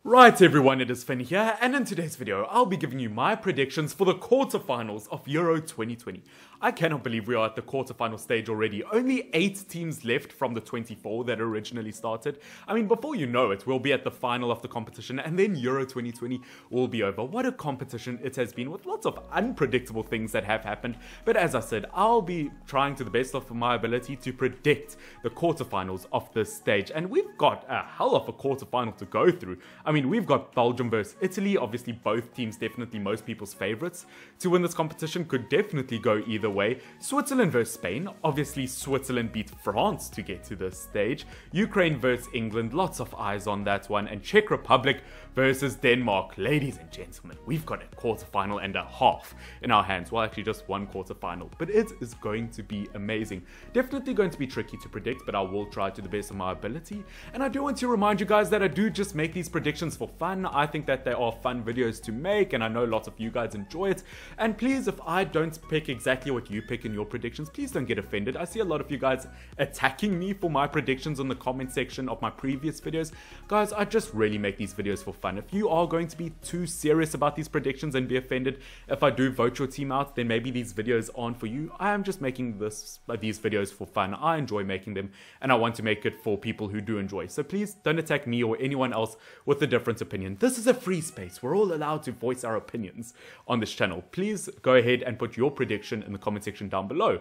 Right everyone, it is Finn here, and in today's video, I'll be giving you my predictions for the quarterfinals of Euro 2020. I cannot believe we are at the quarterfinal stage already. Only 8 teams left from the 24 that originally started. I mean, before you know it, we'll be at the final of the competition, and then Euro 2020 will be over. What a competition it has been, with lots of unpredictable things that have happened. But as I said, I'll be trying to the best of my ability to predict the quarterfinals of this stage. And we've got a hell of a quarterfinal to go through. I mean, we've got Belgium versus Italy, obviously both teams definitely most people's favorites to win this competition, could definitely go either way. Switzerland versus Spain, obviously Switzerland beat France to get to this stage. Ukraine versus England, lots of eyes on that one. And Czech Republic versus Denmark. Ladies and gentlemen, we've got a quarterfinal and a half in our hands. Well, actually just one quarterfinal, but it is going to be amazing. Definitely going to be tricky to predict, but I will try to the best of my ability. And I do want to remind you guys that I do just make these predictions for fun. I think that they are fun videos to make, and I know lots of you guys enjoy it. And please, if I don't pick exactly what you pick in your predictions, please don't get offended. I see a lot of you guys attacking me for my predictions on the comment section of my previous videos. Guys, I just really make these videos for fun. If you are going to be too serious about these predictions and be offended if I do vote your team out, then maybe these videos aren't for you. I am just making these videos for fun. I enjoy making them, and I want to make it for people who do enjoy. So please don't attack me or anyone else with a different opinion. This is a free space. We're all allowed to voice our opinions on this channel. Please go ahead and put your prediction in the comment section down below.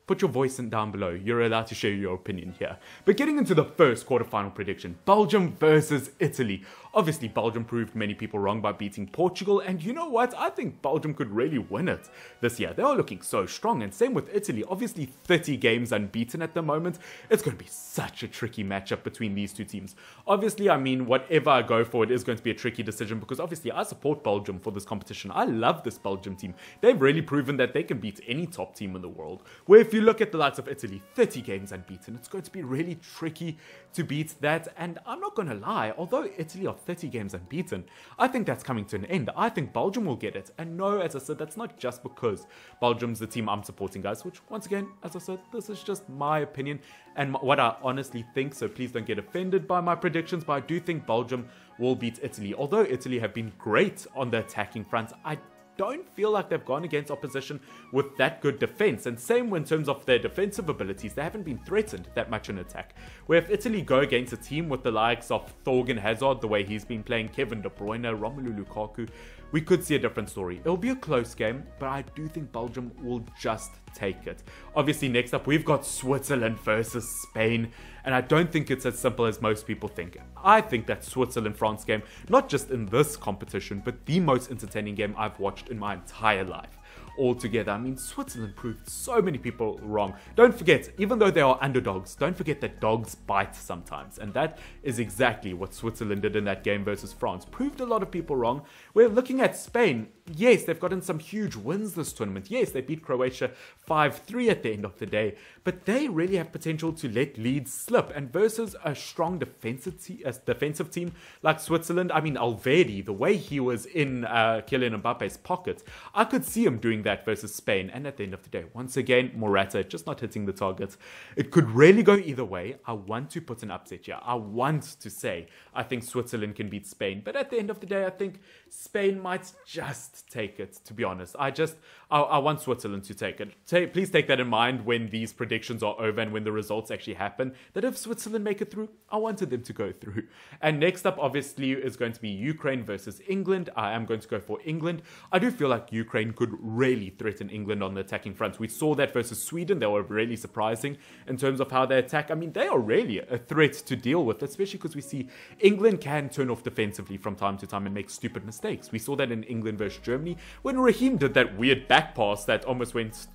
Put your voice in down below. You're allowed to share your opinion here. But getting into the first quarterfinal prediction, Belgium versus Italy. Obviously, Belgium proved many people wrong by beating Portugal, and you know what? I think Belgium could really win it this year. They are looking so strong, and same with Italy. Obviously, 30 games unbeaten at the moment. It's going to be such a tricky matchup between these two teams. Obviously, I mean, whatever I go for, it is going to be a tricky decision because obviously I support Belgium for this competition. I love this Belgium team. They've really proven that they can beat any top team in the world. Where if you look at the likes of Italy, 30 games unbeaten, it's going to be really tricky to beat that. And I'm not going to lie, although Italy are 30 games unbeaten, I think that's coming to an end. I think Belgium will get it. And no, as I said, that's not just because Belgium's the team I'm supporting, guys, which once again, as I said, this is just my opinion and what I honestly think. So please don't get offended by my predictions, but I do think Belgium will beat Italy. Although Italy have been great on the attacking front, I don't feel like they've gone against opposition with that good defense. And same in terms of their defensive abilities, they haven't been threatened that much in attack. Where if Italy go against a team with the likes of Thorgan Hazard, the way he's been playing, Kevin De Bruyne, Romelu Lukaku, we could see a different story. It'll be a close game, but I do think Belgium will just take it. Obviously, next up, we've got Switzerland versus Spain, and I don't think it's as simple as most people think. I think that Switzerland-France game, not just in this competition, but the most entertaining game I've watched in my entire life. Altogether, I mean, Switzerland proved so many people wrong. Don't forget, even though they are underdogs, don't forget that dogs bite sometimes, and that is exactly what Switzerland did in that game versus France. Proved a lot of people wrong. We're looking at Spain. Yes, they've gotten some huge wins this tournament. Yes, they beat Croatia 5-3 at the end of the day, but they really have potential to let leads slip. And versus a strong defensive team like Switzerland, I mean, Alvedi, the way he was in Kylian Mbappe's pocket, I could see him doing that versus Spain. And at the end of the day, once again, Morata just not hitting the target. It could really go either way. I want to put an upset here. I want to say I think Switzerland can beat Spain, but at the end of the day, I think Spain might just take it, to be honest. I want Switzerland to take it. Please take that in mind when these predictions are over and when the results actually happen, that if Switzerland make it through, I wanted them to go through. And next up, obviously, is going to be Ukraine versus England. I am going to go for England. I do feel like Ukraine could really threaten England on the attacking front. We saw that versus Sweden. They were really surprising in terms of how they attack. I mean, they are really a threat to deal with, especially because we see England can turn off defensively from time to time and make stupid mistakes. We saw that in England versus Germany when Raheem did that weird back pass that almost went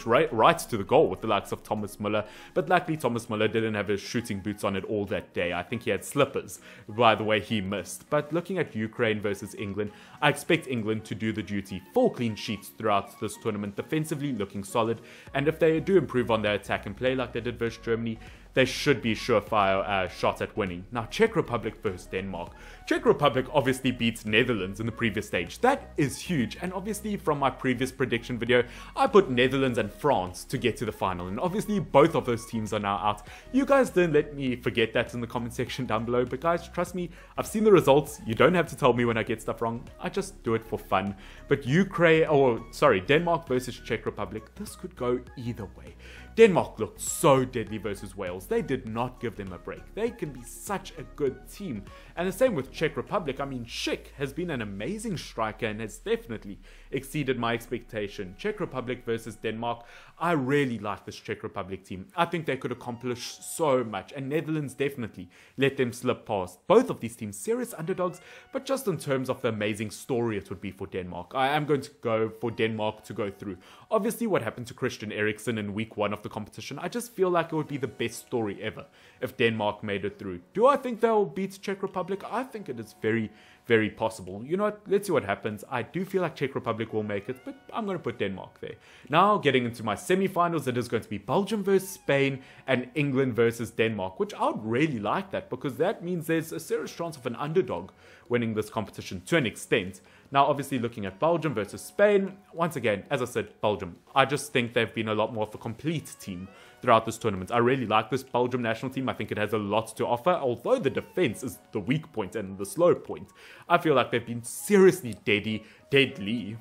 right to the goal with the likes of Thomas Müller. But luckily, Thomas Müller didn't have his shooting boots on it all that day. I think he had slippers, by the way he missed. But looking at Ukraine versus England, I expect England to do the duty. 4 clean sheets throughout this tournament, defensively looking solid. And if they do improve on their attack and play like they did versus Germany, they should be surefire shot at winning. Now, Czech Republic versus Denmark. Czech Republic obviously beats Netherlands in the previous stage. That is huge, and obviously from my previous prediction video, I put Netherlands and France to get to the final, and obviously both of those teams are now out. You guys didn't let me forget that in the comment section down below, but guys, trust me, I've seen the results. You don't have to tell me when I get stuff wrong. I just do it for fun. But Denmark versus Czech Republic, this could go either way. Denmark looked so deadly versus Wales. They did not give them a break. They can be such a good team. And the same with Czech Republic. I mean, Schick has been an amazing striker and has definitely exceeded my expectation. Czech Republic versus Denmark. I really like this Czech Republic team. I think they could accomplish so much. And Netherlands definitely let them slip past. Both of these teams, serious underdogs. But just in terms of the amazing story it would be for Denmark, I am going to go for Denmark to go through. Obviously, what happened to Christian Eriksen in week 1 of the competition, I just feel like it would be the best story ever if Denmark made it through. Do I think they'll beat Czech Republic? I think it is very, very possible. You know what? Let's see what happens. I do feel like Czech Republic will make it, but I'm going to put Denmark there. Now, getting into my semi-finals, it is going to be Belgium versus Spain and England versus Denmark, which I would really like that because that means there's a serious chance of an underdog winning this competition to an extent. Now, obviously, looking at Belgium versus Spain, once again, as I said, Belgium. I just think they've been a lot more of a complete team throughout this tournament. I really like this Belgium national team. I think it has a lot to offer, although the defense is the weak point and the slow point. I feel like they've been seriously deadly,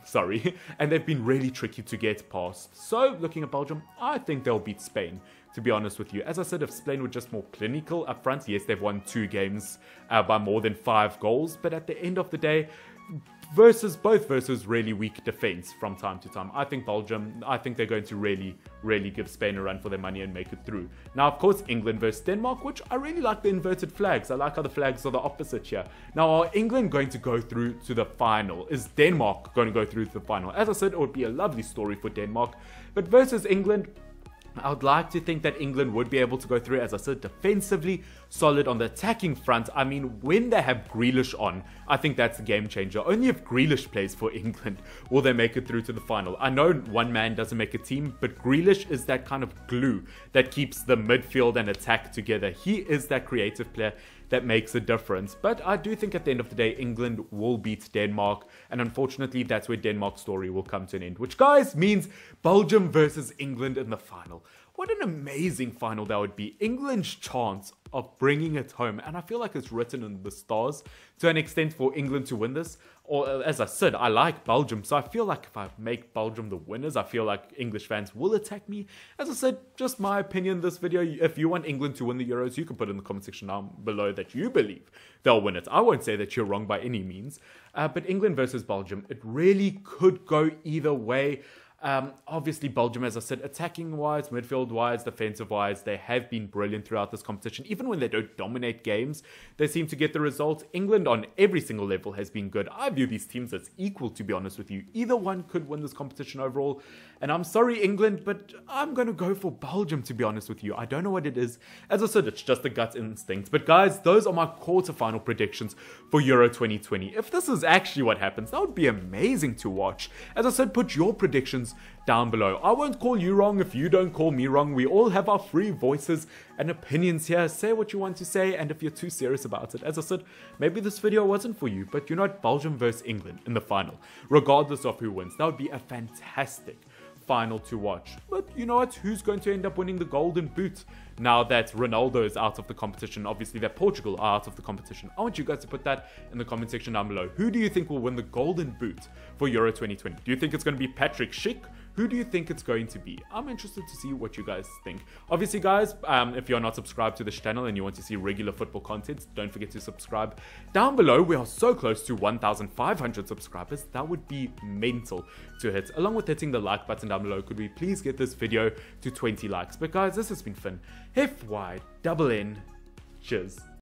and they've been really tricky to get past. So, looking at Belgium, I think they'll beat Spain, to be honest with you. As I said, if Spain were just more clinical up front, yes, they've won 2 games by more than 5 goals, but at the end of the day, versus really weak defense from time to time. I think Belgium, I think they're going to really give Spain a run for their money and make it through. Now, of course, England versus Denmark, which I really like the inverted flags. I like how the flags are the opposite here. Now, are England going to go through to the final? Is Denmark going to go through to the final? As I said, it would be a lovely story for Denmark. But versus England, I would like to think that England would be able to go through, as I said, defensively, solid on the attacking front. I mean, when they have Grealish on, I think that's a game changer. Only if Grealish plays for England will they make it through to the final. I know one man doesn't make a team, but Grealish is that kind of glue that keeps the midfield and attack together. He is that creative player that makes a difference. But I do think at the end of the day, England will beat Denmark. And unfortunately, that's where Denmark's story will come to an end. Which, guys, means Belgium versus England in the final. What an amazing final that would be. England's chance of bringing it home. And I feel like it's written in the stars to an extent for England to win this. Or, as I said, I like Belgium. So I feel like if I make Belgium the winners, I feel like English fans will attack me. As I said, just my opinion this video. If you want England to win the Euros, you can put in the comment section down below that you believe they'll win it. I won't say that you're wrong by any means. But England versus Belgium, it really could go either way. Obviously, Belgium, as I said, attacking-wise, midfield-wise, defensive-wise, they have been brilliant throughout this competition. Even when they don't dominate games, they seem to get the results. England, on every single level, has been good. I view these teams as equal, to be honest with you. Either one could win this competition overall. And I'm sorry, England, but I'm going to go for Belgium, to be honest with you. I don't know what it is. As I said, it's just a gut instinct. But guys, those are my quarterfinal predictions for Euro 2020. If this is actually what happens, that would be amazing to watch. As I said, put your predictions down below. I won't call you wrong if you don't call me wrong. We all have our free voices and opinions here. Say what you want to say, and if you're too serious about it, as I said, maybe this video wasn't for you, but you know what? Belgium versus England in the final, regardless of who wins, that would be a fantastic final to watch. But you know what? Who's going to end up winning the Golden Boot now that Ronaldo is out of the competition? Obviously, that Portugal are out of the competition. I want you guys to put that in the comment section down below. Who do you think will win the Golden Boot for Euro 2020? Do you think it's going to be Patrick Schick? Who do you think it's going to be? I'm interested to see what you guys think. Obviously, guys, if you're not subscribed to this channel and you want to see regular football content, don't forget to subscribe. Down below, we are so close to 1,500 subscribers. That would be mental to hit. Along with hitting the like button down below, could we please get this video to 20 likes? But guys, this has been fun. FYNN. Cheers.